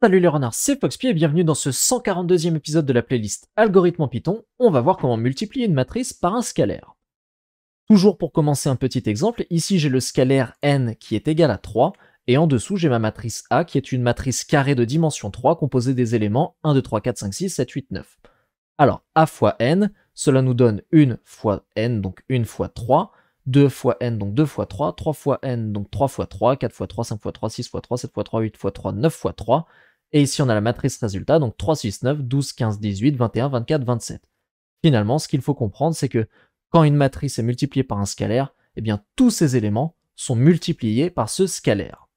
Salut les renards, c'est Foxpy et bienvenue dans ce 142e épisode de la playlist Algorithme en Python. On va voir comment multiplier une matrice par un scalaire. Toujours pour commencer un petit exemple, ici j'ai le scalaire n qui est égal à 3, et en dessous j'ai ma matrice A qui est une matrice carrée de dimension 3 composée des éléments 1, 2, 3, 4, 5, 6, 7, 8, 9. Alors, A fois n, cela nous donne 1 fois n, donc 1 fois 3, 2 fois n, donc 2 fois 3, 3 fois n, donc 3 fois 3, 4 fois 3, 5 fois 3, 6 fois 3, 7 fois 3, 8 fois 3, 9 fois 3, et ici on a la matrice résultat, donc 3, 6, 9, 12, 15, 18, 21, 24, 27. Finalement, ce qu'il faut comprendre, c'est que quand une matrice est multipliée par un scalaire, eh bien tous ces éléments sont multipliés par ce scalaire.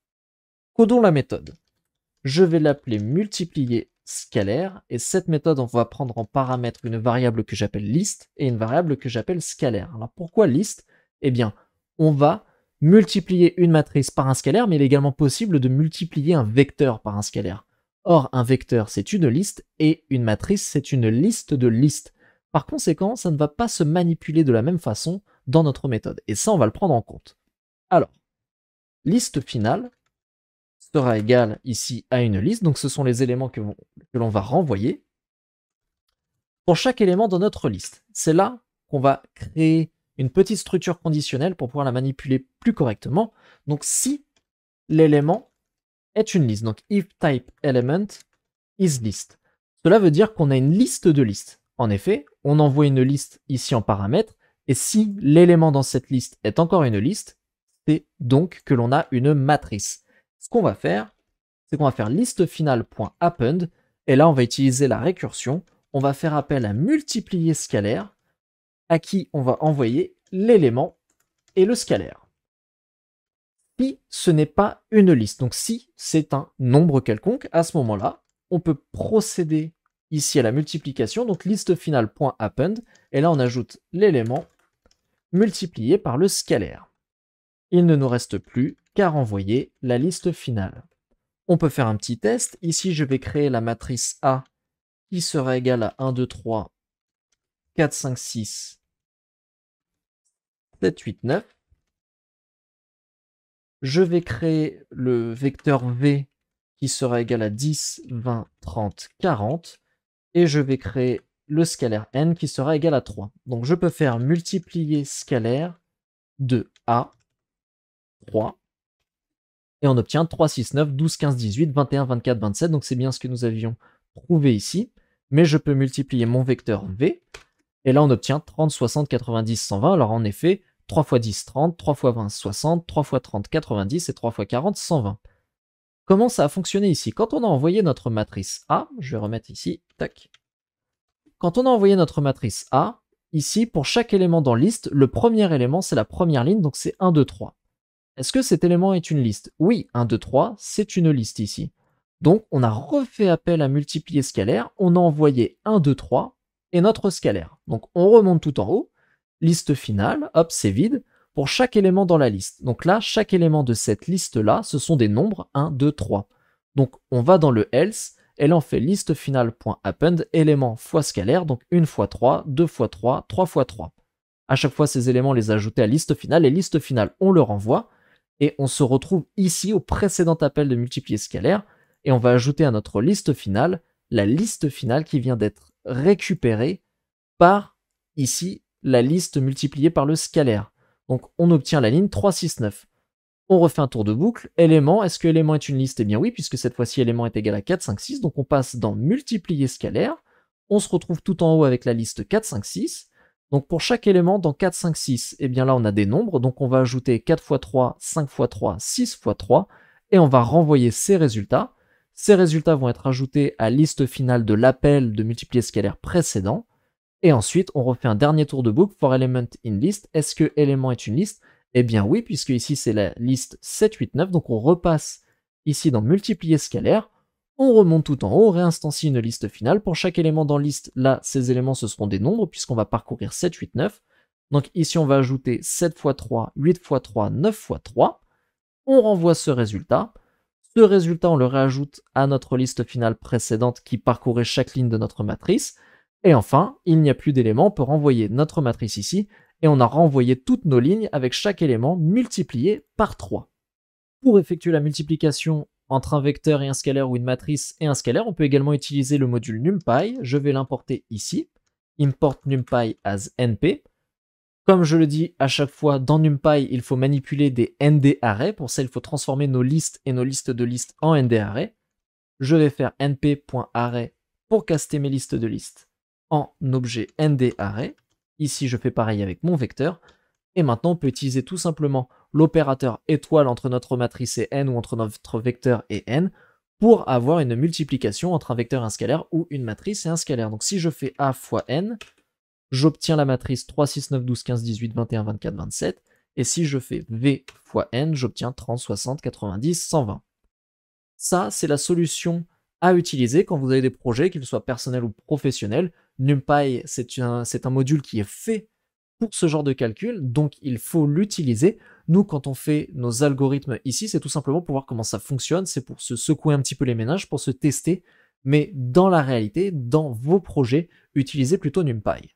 Codons la méthode. Je vais l'appeler multiplier scalaire, et cette méthode, on va prendre en paramètre une variable que j'appelle list et une variable que j'appelle scalaire. Alors pourquoi list? Eh bien, on va multiplier une matrice par un scalaire, mais il est également possible de multiplier un vecteur par un scalaire. Or, un vecteur, c'est une liste, et une matrice, c'est une liste de listes. Par conséquent, ça ne va pas se manipuler de la même façon dans notre méthode, et ça, on va le prendre en compte. Alors, liste finale sera égale ici à une liste, donc ce sont les éléments que l'on va renvoyer pour chaque élément dans notre liste. C'est là qu'on va créer une petite structure conditionnelle pour pouvoir la manipuler plus correctement. Donc si l'élément est une liste, donc if type element is list, cela veut dire qu'on a une liste de listes. En effet, on envoie une liste ici en paramètre, et si l'élément dans cette liste est encore une liste, c'est donc que l'on a une matrice. Ce qu'on va faire, c'est qu'on va faire listefinale.append, et là on va utiliser la récursion, on va faire appel à multiplier scalaire, à qui on va envoyer l'élément et le scalaire. Si ce n'est pas une liste, donc si c'est un nombre quelconque, à ce moment-là, on peut procéder ici à la multiplication, donc listefinale.append, et là on ajoute l'élément multiplié par le scalaire. Il ne nous reste plus qu'à renvoyer la liste finale. On peut faire un petit test. Ici, je vais créer la matrice A qui sera égale à 1, 2, 3, 4, 5, 6, 7, 8, 9. Je vais créer le vecteur V qui sera égal à 10, 20, 30, 40. Et je vais créer le scalaire n qui sera égal à 3. Donc je peux faire multiplier scalaire de A, 3. Et on obtient 3, 6, 9, 12, 15, 18, 21, 24, 27. Donc c'est bien ce que nous avions trouvé ici. Mais je peux multiplier mon vecteur V. Et là on obtient 30, 60, 90, 120. Alors en effet, 3 fois 10, 30, 3 fois 20, 60, 3 fois 30, 90 et 3 fois 40, 120. Comment ça a fonctionné ici? Quand on a envoyé notre matrice A, je vais remettre ici, tac. Quand on a envoyé notre matrice A, ici, pour chaque élément dans liste, le premier élément, c'est la première ligne, donc c'est 1, 2, 3. Est-ce que cet élément est une liste? Oui, 1, 2, 3, c'est une liste ici. Donc, on a refait appel à multiplier scalaire, on a envoyé 1, 2, 3, et notre scalaire. Donc, on remonte tout en haut, liste finale, hop, c'est vide, pour chaque élément dans la liste. Donc là, chaque élément de cette liste-là, ce sont des nombres 1, 2, 3. Donc, on va dans le else, et là, on fait listefinale.append, élément fois scalaire, donc 1 fois 3, 2 fois 3, 3 fois 3. À chaque fois, ces éléments, les ajouter à liste finale, et liste finale, on le renvoie, et on se retrouve ici au précédent appel de multiplier scalaire, et on va ajouter à notre liste finale la liste finale qui vient d'être récupérée par, ici, la liste multipliée par le scalaire. Donc on obtient la ligne 3, 6, 9. On refait un tour de boucle. Élément, est-ce que élément est une liste? Eh bien oui, puisque cette fois-ci élément est égal à 4, 5, 6. Donc on passe dans multiplier scalaire. On se retrouve tout en haut avec la liste 4, 5, 6. Donc pour chaque élément dans 4, 5, 6, eh bien là on a des nombres. Donc on va ajouter 4 fois 3, 5 fois 3, 6 fois 3. Et on va renvoyer ces résultats. Ces résultats vont être ajoutés à liste finale de l'appel de multiplier scalaire précédent. Et ensuite, on refait un dernier tour de boucle for element in list. Est-ce que élément est une liste? Eh bien oui, puisque ici c'est la liste 7, 8, 9. Donc on repasse ici dans multiplier scalaire. On remonte tout en haut, on réinstancie une liste finale. Pour chaque élément dans liste, là, ces éléments, ce seront des nombres, puisqu'on va parcourir 7, 8, 9. Donc ici, on va ajouter 7 fois 3, 8 fois 3, 9 fois 3. On renvoie ce résultat. Ce résultat, on le réajoute à notre liste finale précédente qui parcourait chaque ligne de notre matrice. Et enfin, il n'y a plus d'éléments, on peut renvoyer notre matrice ici, et on a renvoyé toutes nos lignes avec chaque élément multiplié par 3. Pour effectuer la multiplication, entre un vecteur et un scalaire ou une matrice et un scalaire, on peut également utiliser le module NumPy. Je vais l'importer ici. Import NumPy as NP. Comme je le dis à chaque fois, dans NumPy, il faut manipuler des ND-arrays. Pour ça, il faut transformer nos listes et nos listes de listes en ND-arrays. Je vais faire np.array pour caster mes listes de listes en objet ND-array. Ici, je fais pareil avec mon vecteur. Et maintenant, on peut utiliser tout simplement l'opérateur étoile entre notre matrice et n ou entre notre vecteur et n pour avoir une multiplication entre un vecteur et un scalaire ou une matrice et un scalaire. Donc si je fais a fois n, j'obtiens la matrice 3, 6, 9, 12, 15, 18, 21, 24, 27. Et si je fais v fois n, j'obtiens 30, 60, 90, 120. Ça, c'est la solution à utiliser quand vous avez des projets, qu'ils soient personnels ou professionnels. NumPy, c'est un module qui est fait pour ce genre de calcul, donc il faut l'utiliser. Nous, quand on fait nos algorithmes ici, c'est tout simplement pour voir comment ça fonctionne, c'est pour se secouer un petit peu les méninges, pour se tester, mais dans la réalité, dans vos projets, utilisez plutôt NumPy.